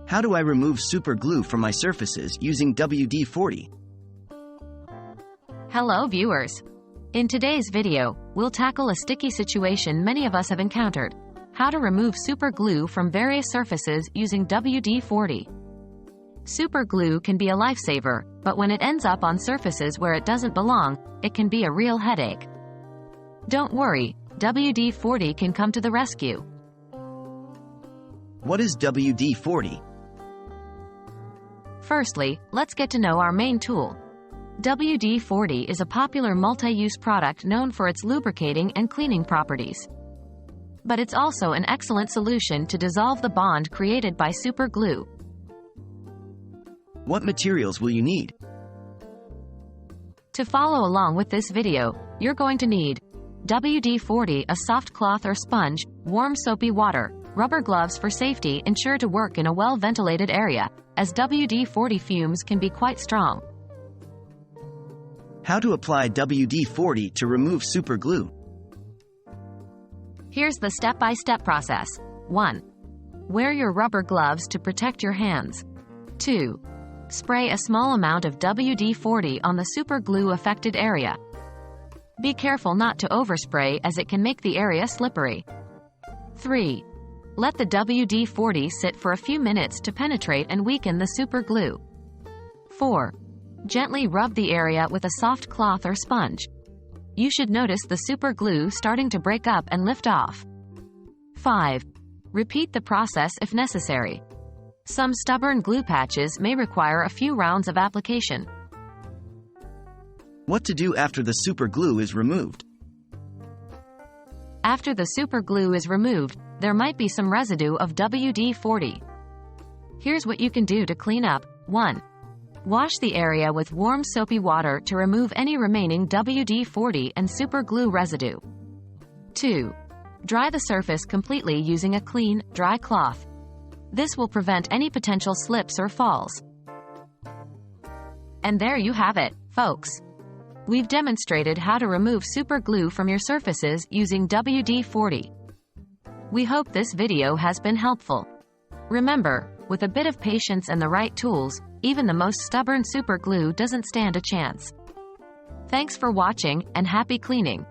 How do I remove super glue from my surfaces using WD-40? Hello viewers! In today's video, we'll tackle a sticky situation many of us have encountered: how to remove super glue from various surfaces using WD-40. Super glue can be a lifesaver, but when it ends up on surfaces where it doesn't belong, it can be a real headache. Don't worry, WD-40 can come to the rescue. What is WD-40? Firstly, let's get to know our main tool. WD-40 is a popular multi-use product known for its lubricating and cleaning properties. But it's also an excellent solution to dissolve the bond created by super glue. What materials will you need? To follow along with this video, you're going to need WD-40, a soft cloth or sponge, warm soapy water, rubber gloves for safety. Ensure to work in a well-ventilated area, as WD-40 fumes can be quite strong. How to apply WD-40 to remove super glue? Here's the step-by-step process. 1. Wear your rubber gloves to protect your hands. 2. Spray a small amount of WD-40 on the super glue affected area. Be careful not to overspray, as it can make the area slippery. 3. Let the WD-40 sit for a few minutes to penetrate and weaken the super glue. 4. Gently rub the area with a soft cloth or sponge. You should notice the super glue starting to break up and lift off. 5. Repeat the process if necessary. Some stubborn glue patches may require a few rounds of application. What to do after the super glue is removed? After the super glue is removed, there might be some residue of WD-40. Here's what you can do to clean up. 1. Wash the area with warm soapy water to remove any remaining WD-40 and super glue residue. 2. Dry the surface completely using a clean, dry cloth. This will prevent any potential slips or falls. And there you have it, folks. We've demonstrated how to remove super glue from your surfaces using WD-40. We hope this video has been helpful. Remember, with a bit of patience and the right tools, even the most stubborn super glue doesn't stand a chance. Thanks for watching, and happy cleaning!